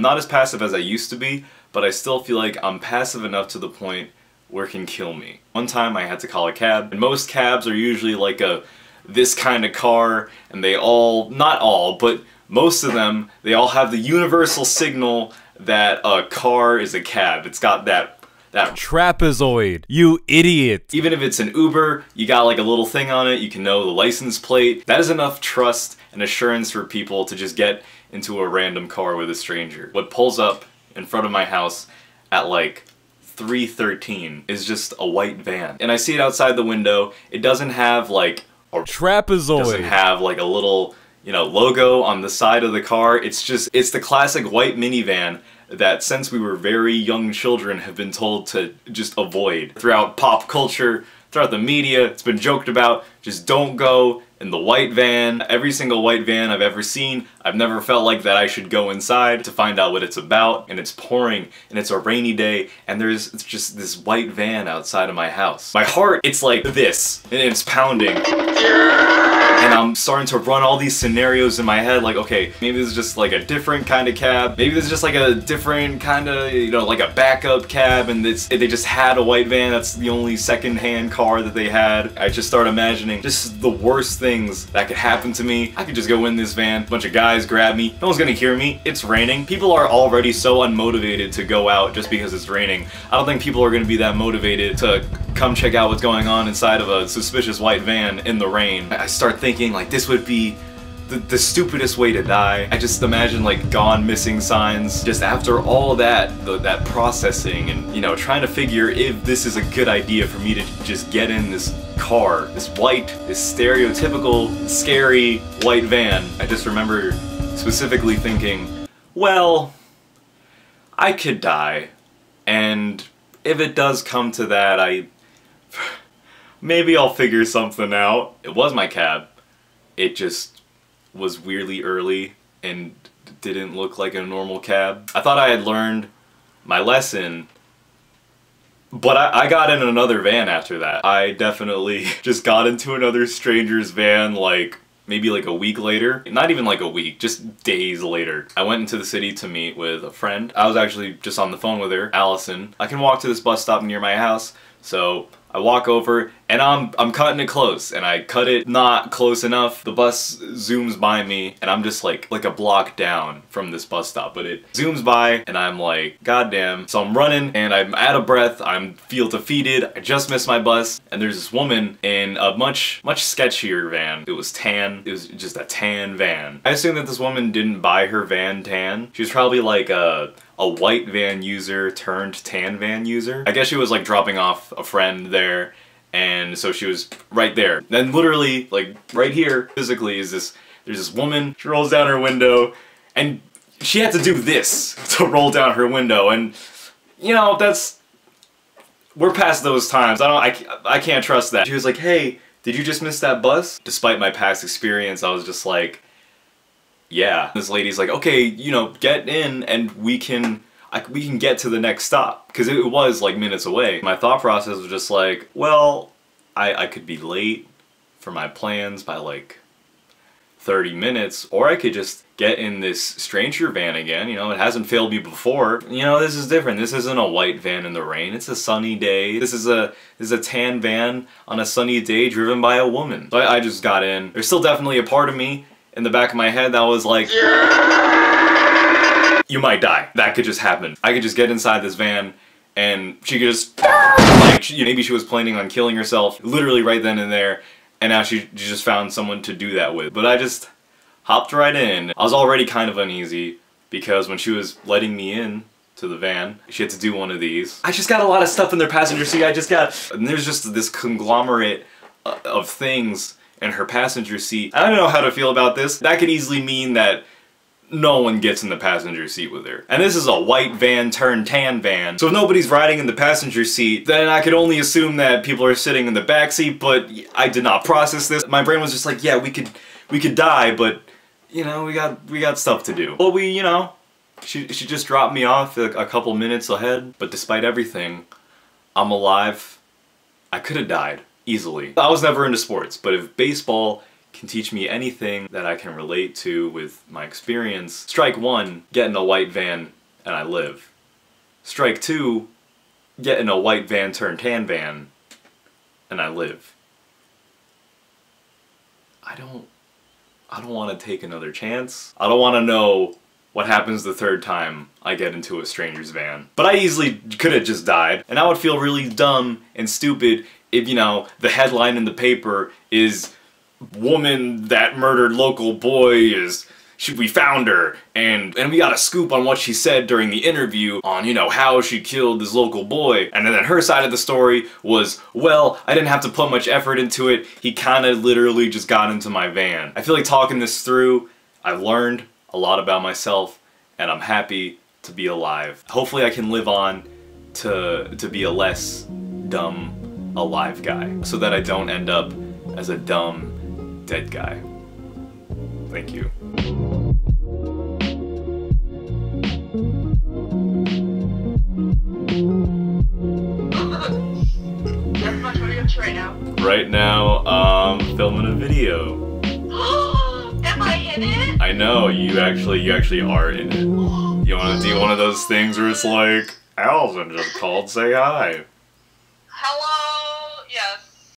not as passive as I used to be, but I still feel like I'm passive enough to the point where it can kill me. One time I had to call a cab, and most cabs are usually like this kind of car, and they all, not all, but most of them, they all have the universal signal that a car is a cab. It's got that trapezoid, you idiot. Even if it's an Uber, you got like a little thing on it, you can know the license plate. That is enough trust and assurance for people to just get into a random car with a stranger. What pulls up in front of my house at like 3:13 is just a white van. And I see it outside the window. It doesn't have like a trapezoid. It doesn't have like a little, you know, logo on the side of the car. It's the classic white minivan that since we were very young children have been told to just avoid. Throughout pop culture, throughout the media, it's been joked about, just don't go in the white van. Every single white van I've ever seen, I've never felt like that I should go inside to find out what it's about, and it's pouring, and it's a rainy day, and it's just this white van outside of my house. My heart, it's like this, and it's pounding. And I'm starting to run all these scenarios in my head, like, okay, maybe this is just like a different kind of cab, maybe this is just like a different kind of, you know, like a backup cab, and they just had a white van, that's the only second-hand car that they had. I just start imagining just the worst things that could happen to me. I could just go in this van, a bunch of guys grab me, no one's gonna hear me, it's raining. People are already so unmotivated to go out just because it's raining. I don't think people are gonna be that motivated to come check out what's going on inside of a suspicious white van in the rain. I start thinking like this would be the stupidest way to die. I just imagine like gone missing signs. Just after all that processing and, you know, trying to figure if this is a good idea for me to just get in this car, this stereotypical, scary white van. I just remember specifically thinking, well, I could die, and if it does come to that, maybe I'll figure something out. It was my cab. It just was weirdly early and didn't look like a normal cab. I thought I had learned my lesson, but I got in another van after that. I definitely just got into another stranger's van like maybe like a week later. Not even like a week, just days later. I went into the city to meet with a friend. I was actually just on the phone with her, Allison. I can walk to this bus stop near my house, so I walk over and I'm cutting it close, and I cut it not close enough. The bus zooms by me and I'm just like a block down from this bus stop, but it zooms by and I'm like, goddamn. So I'm running and I'm out of breath, I'm feel defeated, I just missed my bus, and there's this woman in a much sketchier van. It was tan, it was just a tan van. I assume that this woman didn't buy her van tan. She was probably like a white van user turned tan van user. I guess she was like dropping off a friend there, and so she was right there. Then literally, like right here, physically, there's this woman, she rolls down her window, and she had to do this to roll down her window, and you know, we're past those times. I can't trust that. She was like, hey, did you just miss that bus? Despite my past experience, I was just like, yeah. This lady's like, okay, you know, get in and we can get to the next stop. Because it was like minutes away. My thought process was just like, well, I could be late for my plans by like 30 minutes, or I could just get in this stranger van again. You know, it hasn't failed me before. You know, this is different. This isn't a white van in the rain. It's a sunny day. This is a tan van on a sunny day driven by a woman. So I just got in. There's still definitely a part of me in the back of my head that was like, you might die. That could just happen. I could just get inside this van and she could just, like, maybe she was planning on killing herself literally right then and there, and now she just found someone to do that with. But I just hopped right in. I was already kind of uneasy because when she was letting me in to the van, she had to do one of these. I just got a lot of stuff in their passenger seat. And there's just this conglomerate of things in her passenger seat. I don't know how to feel about this. That could easily mean that no one gets in the passenger seat with her. And this is a white van turned tan van. So if nobody's riding in the passenger seat, then I could only assume that people are sitting in the back seat, but I did not process this. My brain was just like, yeah, we could die, but you know, we got stuff to do. Well, you know, she just dropped me off a couple minutes ahead, but despite everything, I'm alive. I could have died easily. I was never into sports, but if baseball can teach me anything that I can relate to with my experience. Strike one, get in a white van and I live. Strike two, get in a white van turned tan van and I live. I don't want to take another chance. I don't want to know what happens the third time I get into a stranger's van. But I easily could have just died, and I would feel really dumb and stupid if, you know, the headline in the paper is "Woman that murdered local boy we found her," and we got a scoop on what she said during the interview on, you know, how she killed this local boy. And then her side of the story was, well, I didn't have to put much effort into it, he kinda literally just got into my van. I feel like talking this through, I've learned a lot about myself, and I'm happy to be alive. Hopefully I can live on to be a less dumb alive guy, so that I don't end up as a dumb dead guy. Thank you. That's much. What are you up to right now? Right now, filming a video. Am I in it? I know, you actually are in it. You wanna do one of those things where it's like, Allison just called, say hi. Hello?